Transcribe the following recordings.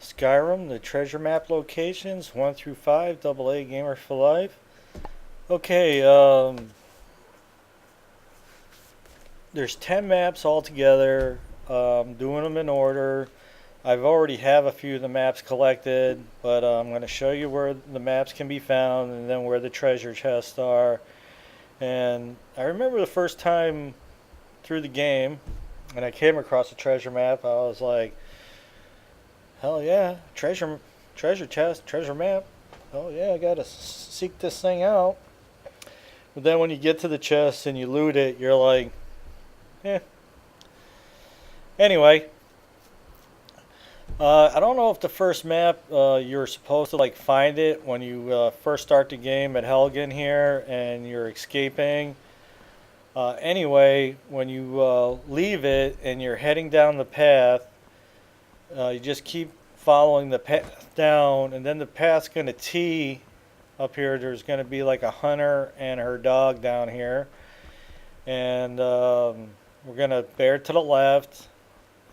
Skyrim, the treasure map locations, 1 through 5, AA Gamer for Life. Okay, there's 10 maps altogether. Doing them in order. I've already have a few of the maps collected, but I'm going to show you where the maps can be found and then where the treasure chests are. And I remember the first time through the game, and I came across a treasure map, I was like, hell yeah, treasure chest, treasure map. Oh yeah, I gotta seek this thing out. But then when you get to the chest and you loot it, you're like, eh. Anyway, I don't know if the first map you're supposed to like find it when you first start the game at Helgen here and you're escaping. Anyway, when you leave it and you're heading down the path, you just keep following the path down, and then the path's going to tee up here. There's going to be like a hunter and her dog down here, and we're going to bear to the left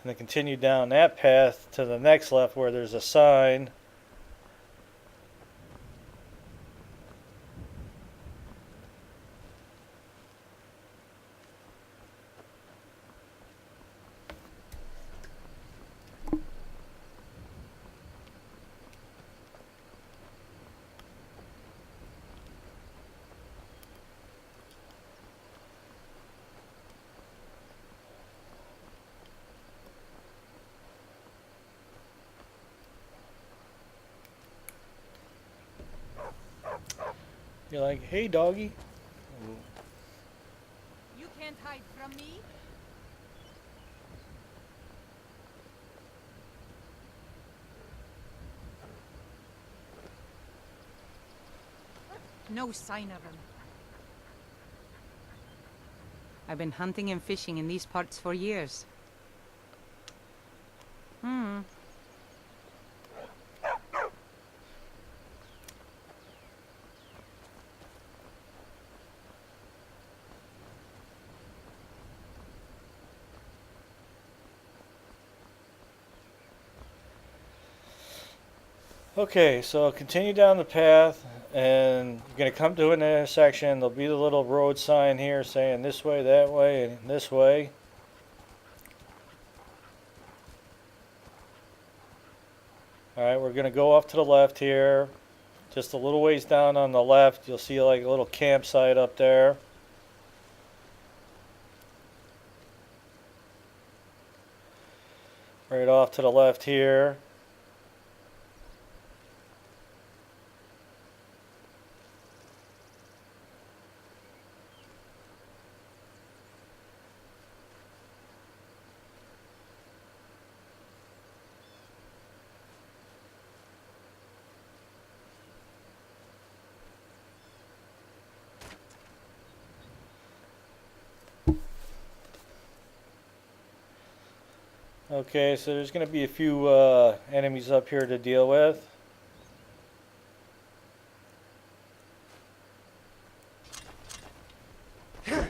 and then continue down that path to the next left where there's a sign. You're like, hey doggy. You can't hide from me. No sign of him. I've been hunting and fishing in these parts for years. Okay, so continue down the path, and you're going to come to an intersection. There'll be the little road sign here saying this way, that way, and this way. Alright, we're going to go off to the left here. Just a little ways down on the left, you'll see like a little campsite up there. Right off to the left here. Okay, so there's going to be a few enemies up here to deal with.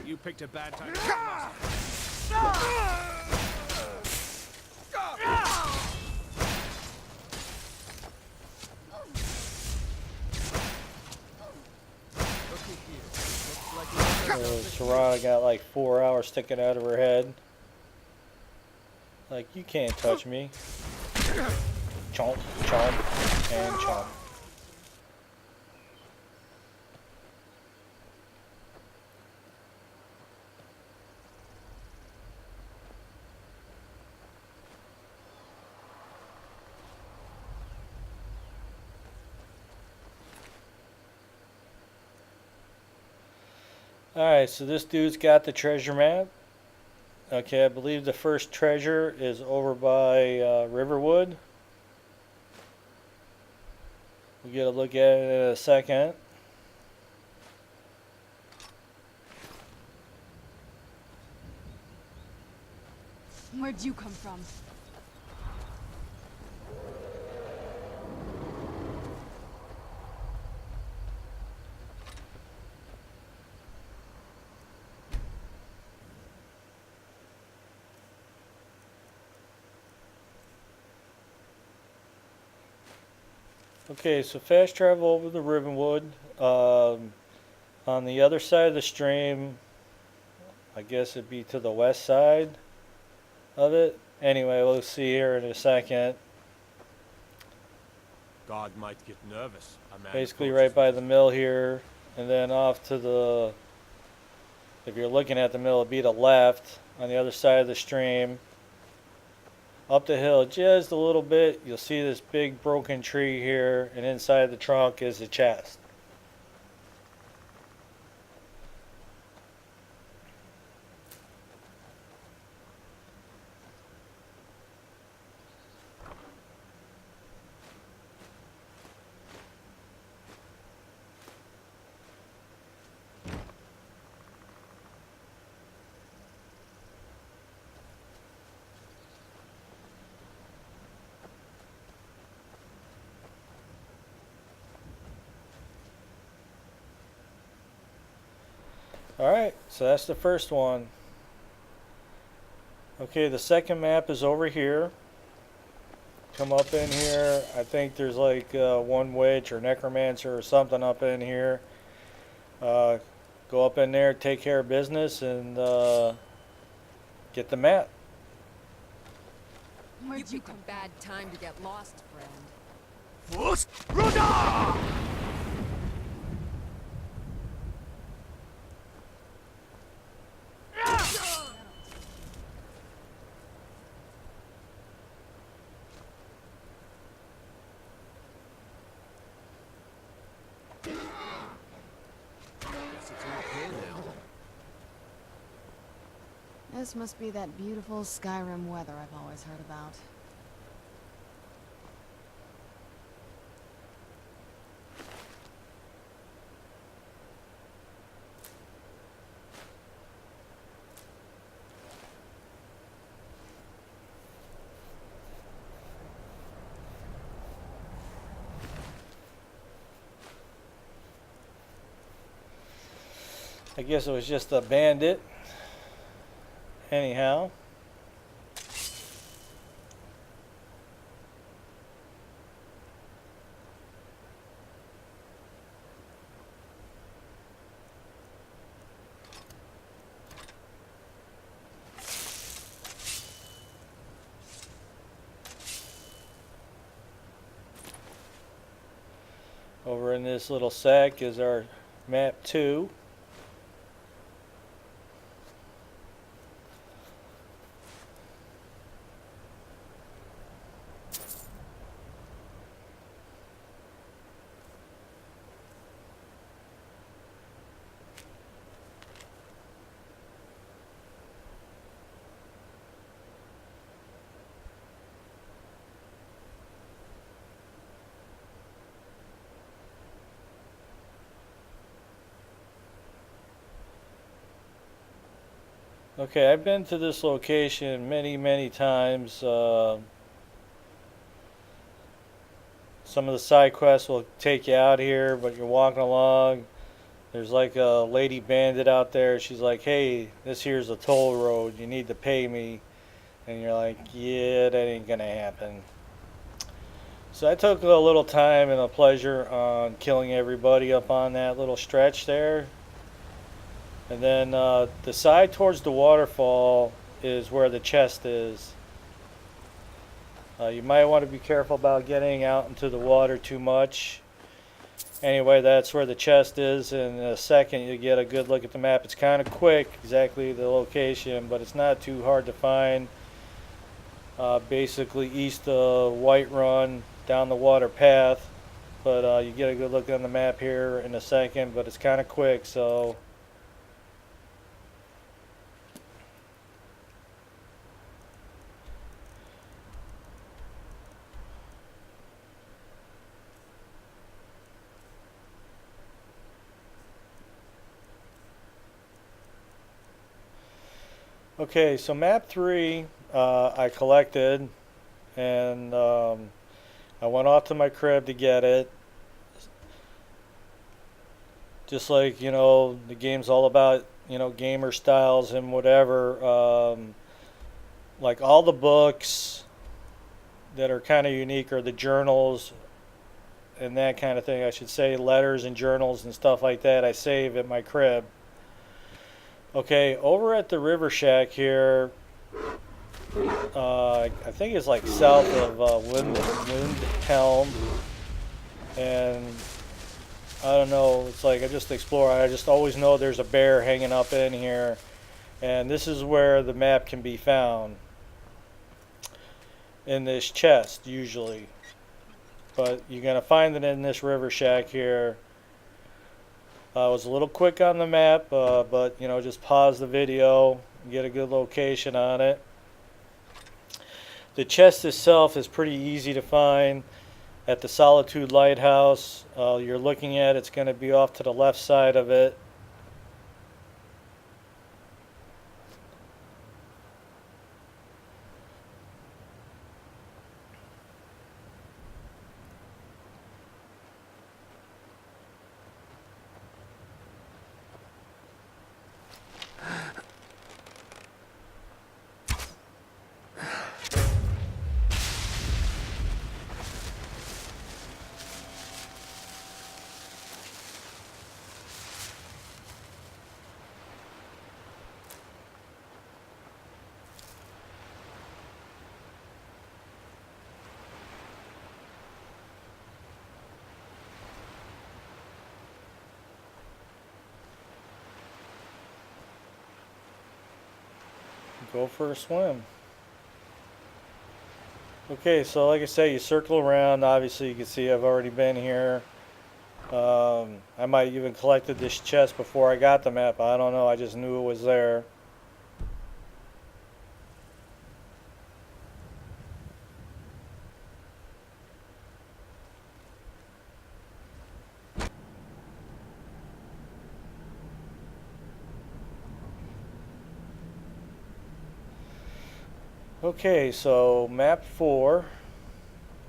You picked a bad time. So Serana got like 4 hours sticking out of her head. Like, you can't touch me. Chomp, chomp, and chomp. Alright, so this dude's got the treasure map. Okay, I believe the first treasure is over by Riverwood. We'll get a look at it in a second. Where'd you come from? Okay, so fast travel over the Rivenwood. On the other side of the stream, I guess it'd be to the west side of it. Anyway, we'll see here in a second. Guard might get nervous. A man Basically approaches right by with the his- mill here, and then off to the, if you're looking at the mill, it'd be the left on the other side of the stream. Up the hill just a little bit, you'll see this big broken tree here, and inside the trunk is the chest. Alright, so that's the first one. Okay, the second map is over here. Come up in here. I think there's like one witch or necromancer or something up in here. Go up in there, take care of business, and get the map. Where'd You you picked a come bad time to get lost, friend. Fust Ruda! Guess it's all clear now. This must be that beautiful Skyrim weather I've always heard about. I guess it was just a bandit. Anyhow. Over in this little sack is our map 2. Okay, I've been to this location many times. Some of the side quests will take you out here, but you're walking along. There's like a lady bandit out there. She's like, hey, this here's a toll road. You need to pay me. And you're like, yeah, that ain't gonna happen. So I took a little time and a pleasure on killing everybody up on that little stretch there. And then the side towards the waterfall is where the chest is. You might want to be careful about getting out into the water too much. Anyway, that's where the chest is. In a second, you get a good look at the map. It's kind of quick, exactly the location, but it's not too hard to find. Basically east of Whiterun, down the water path. But you get a good look on the map here in a second, but it's kind of quick, so... Okay, so map 3 I collected, and I went off to my crib to get it. Just like, you know, the game's all about, you know, gamer styles and whatever. Like all the books that are kind of unique are the journals and that kind of thing. I should say letters and journals and stuff like that I save at my crib. Okay, over at the River Shack here, I think it's like south of Windhelm, and I don't know, it's like I just explore. I just always know there's a bear hanging up in here, and this is where the map can be found, in this chest usually, but you're gonna find it in this River Shack here. I was a little quick on the map, but you know, just pause the video and get a good location on it. The chest itself is pretty easy to find at the Solitude Lighthouse. You're looking at it's going to be off to the left side of it. Go for a swim. Okay, so like I say, you circle around. Obviously, you can see I've already been here. I might even collected this chest before I got the map. I don't know. I just knew it was there. Okay, so map 4.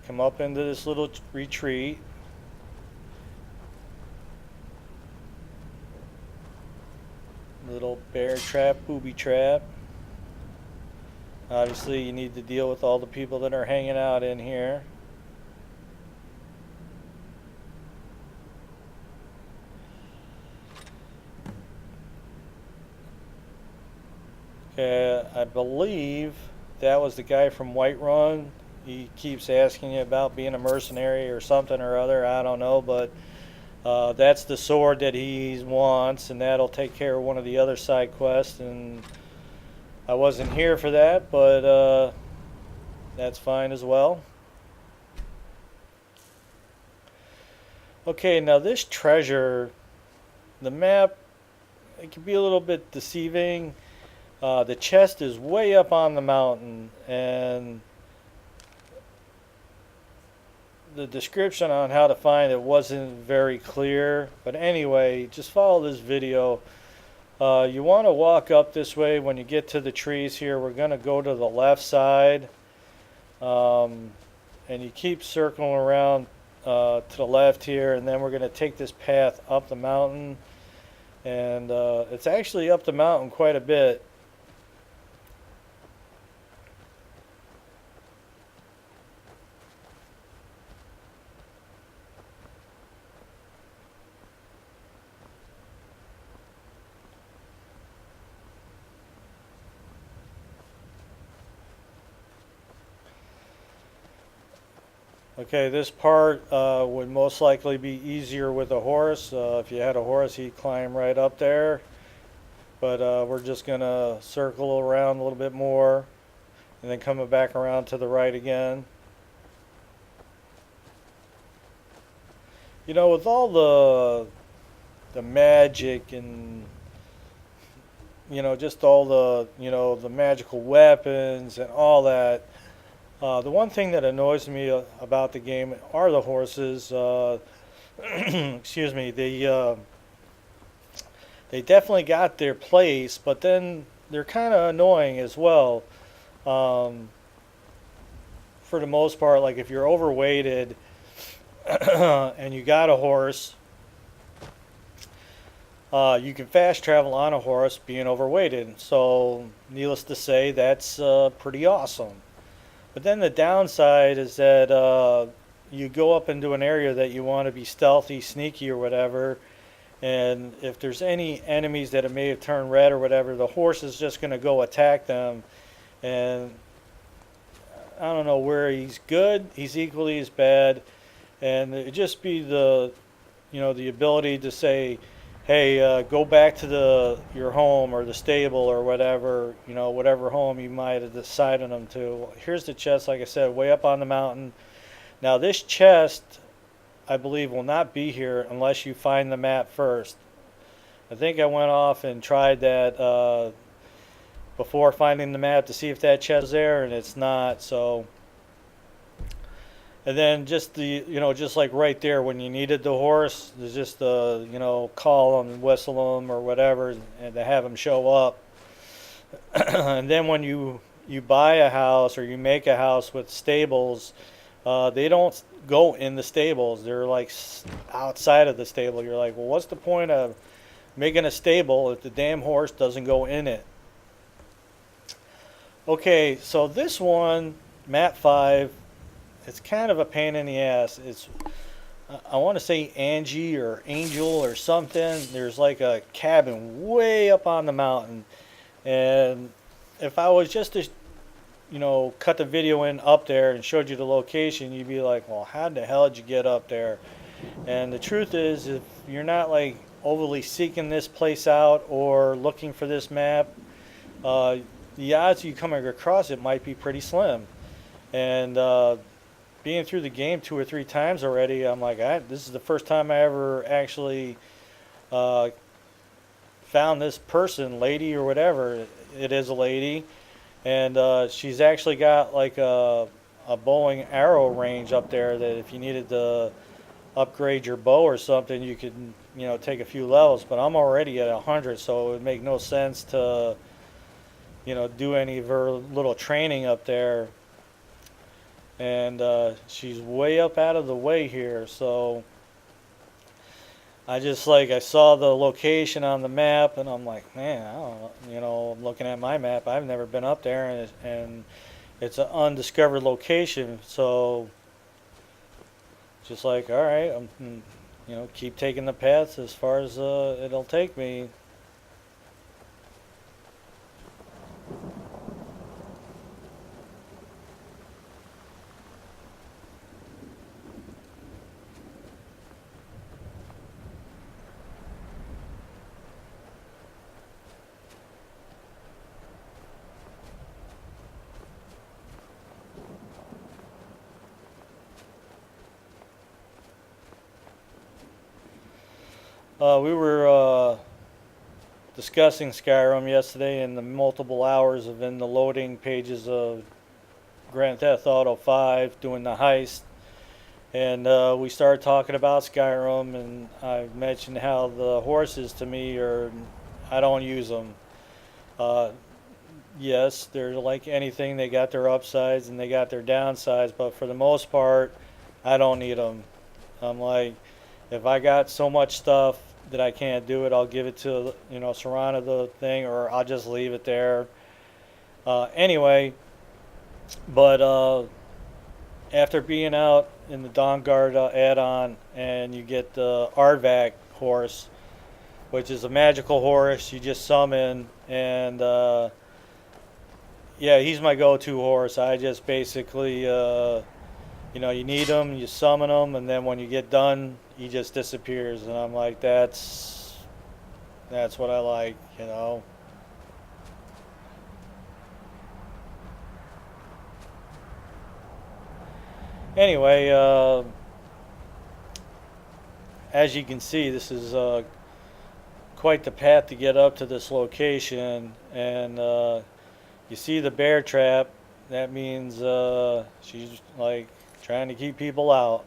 Come up into this little retreat. Little bear trap, booby trap. Obviously, you need to deal with all the people that are hanging out in here. Okay, I believe that was the guy from Whiterun. He keeps asking you about being a mercenary or something or other. I don't know, but that's the sword that he wants, and that'll take care of one of the other side quests. And I wasn't here for that, but that's fine as well. Okay, now this treasure, the map, it can be a little bit deceiving. The chest is way up on the mountain, and the description on how to find it wasn't very clear. But anyway, just follow this video. You want to walk up this way. When you get to the trees here, we're going to go to the left side, and you keep circling around to the left here, and then we're going to take this path up the mountain, and it's actually up the mountain quite a bit. Okay, this part would most likely be easier with a horse. If you had a horse, he'd climb right up there. But we're just going to circle around a little bit more, and then coming back around to the right again. You know, with all the magic and, you know, just all the, you know, the magical weapons and all that, the one thing that annoys me about the game are the horses. Excuse me. They definitely got their place, but then they're kind of annoying as well. For the most part, like if you're overweighted and you got a horse, you can fast travel on a horse being overweighted. So, needless to say, that's pretty awesome. But then the downside is that, you go up into an area that you want to be stealthy, sneaky, or whatever. And if there's any enemies that may have turned red or whatever, the horse is just going to go attack them. And I don't know where he's good, he's equally as bad. And it'd just be the ability to say, hey, go back to your home or the stable or whatever, whatever home you might have decided them to. Here's the chest, like I said, way up on the mountain. Now this chest, I believe, will not be here unless you find the map first. I think I went off and tried that before finding the map to see if that chest is there, and it's not. So, and then just just like right there when you needed the horse, there's just call them, whistle them, or whatever, and to have them show up. And then when you buy a house or you make a house with stables, they don't go in the stables. They're like outside of the stable. You're like, well, what's the point of making a stable if the damn horse doesn't go in it? Okay, so this one, map 5, it's kind of a pain in the ass. It's, I want to say Angie or Angel or something. There's like a cabin way up on the mountain. And if I was just to cut the video in up there and showed you the location, you'd be like, well, how the hell did you get up there? And the truth is, if you're not like overly seeking this place out or looking for this map, the odds of you coming across it might be pretty slim. And being through the game 2 or 3 times already, I'm like, this is the first time I ever actually found this person, lady or whatever. It is a lady. And she's actually got like a bow and arrow range up there that if you needed to upgrade your bow or something, you could take a few levels. But I'm already at 100, so it would make no sense to do any of her little training up there. And she's way up out of the way here, so I saw the location on the map, and I'm like, man, I don't know, I'm looking at my map, I've never been up there, and it's an undiscovered location, so just like, all right, I'm keep taking the paths as far as it'll take me. We were discussing Skyrim yesterday and the multiple hours of in the loading pages of Grand Theft Auto 5 doing the heist. And we started talking about Skyrim, and I mentioned how the horses to me I don't use them. Yes, they're like anything, they got their upsides and they got their downsides, but for the most part, I don't need them. I'm like, if I got so much stuff that I can't do it, I'll give it to Serrano the thing, or I'll just leave it there. Anyway, but after being out in the Dawnguard add-on, and you get the Arvac horse, which is a magical horse you just summon, and yeah, he's my go-to horse. I just basically you need him, you summon him, and then when you get done, he just disappears. And I'm like, that's what I like, Anyway, as you can see, this is quite the path to get up to this location, and you see the bear trap. That means she's like trying to keep people out.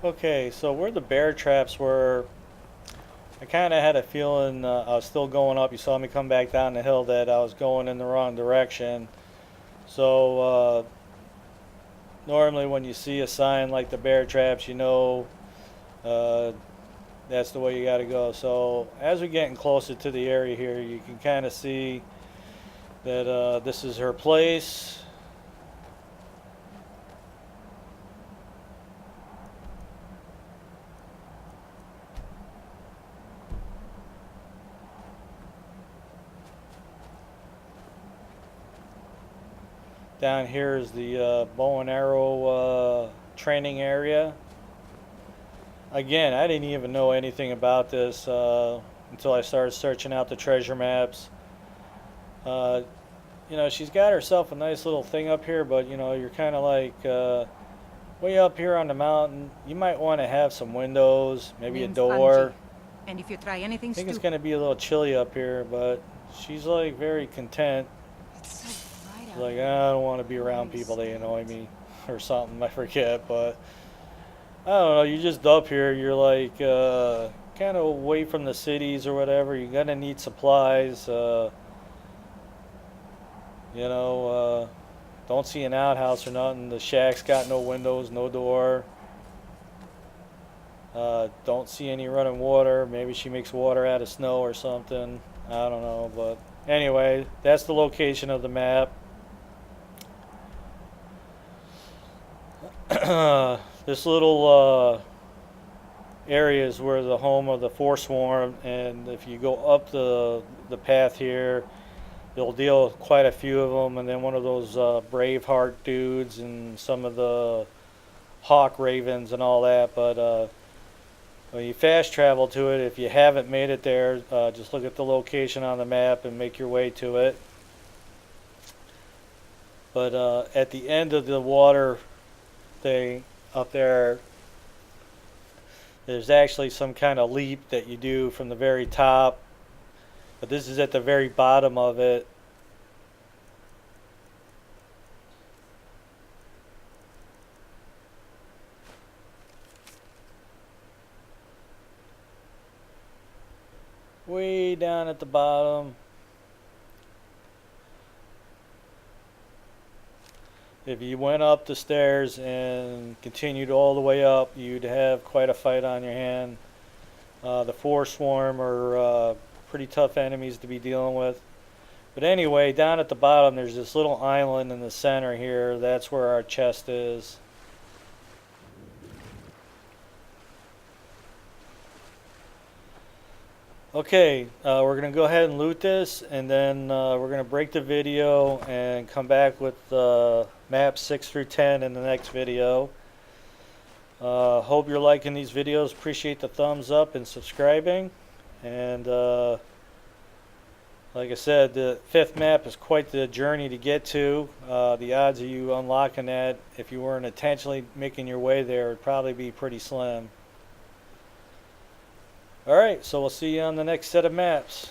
Okay, so where the bear traps were, I kind of had a feeling I was still going up. You saw me come back down the hill that I was going in the wrong direction. So normally when you see a sign like the bear traps, you know that's the way you got to go. So as we're getting closer to the area here, you can kind of see that this is her place. Down here is the bow and arrow training area. Again, I didn't even know anything about this until I started searching out the treasure maps. You know, she's got herself a nice little thing up here, but you know, you're kind of like way up here on the mountain. You might want to have some windows, maybe a Name's door. Angie. And if you try anything I think it's stupid, going to be a little chilly up here, but she's like very content. It's so bright out Like, here. I don't want to be around people, they annoy me or something, I forget, but I don't know, you're just up here, you're like kind of away from the cities or whatever, you're gonna need supplies, you know, don't see an outhouse or nothing, the shack's got no windows, no door, don't see any running water, maybe she makes water out of snow or something, I don't know, but anyway, that's the location of the map. This little area is where the home of the Forswarm, and if you go up the path here, you'll deal with quite a few of them, and then one of those Braveheart dudes and some of the Hawk Ravens and all that. But when you fast travel to it, if you haven't made it there, just look at the location on the map and make your way to it. But at the end of the water thing up there, there's actually some kind of leap that you do from the very top, but this is at the very bottom of it. Way down at the bottom. If you went up the stairs and continued all the way up, you'd have quite a fight on your hand. The Forswarm are pretty tough enemies to be dealing with. But anyway, down at the bottom, there's this little island in the center here. That's where our chest is. Okay, we're going to go ahead and loot this, and then we're going to break the video and come back with maps 6 through 10 in the next video. Hope you're liking these videos. Appreciate the thumbs up and subscribing. And like I said, the 5th map is quite the journey to get to. The odds of you unlocking that, if you weren't intentionally making your way there, would probably be pretty slim. Alright, so we'll see you on the next set of maps.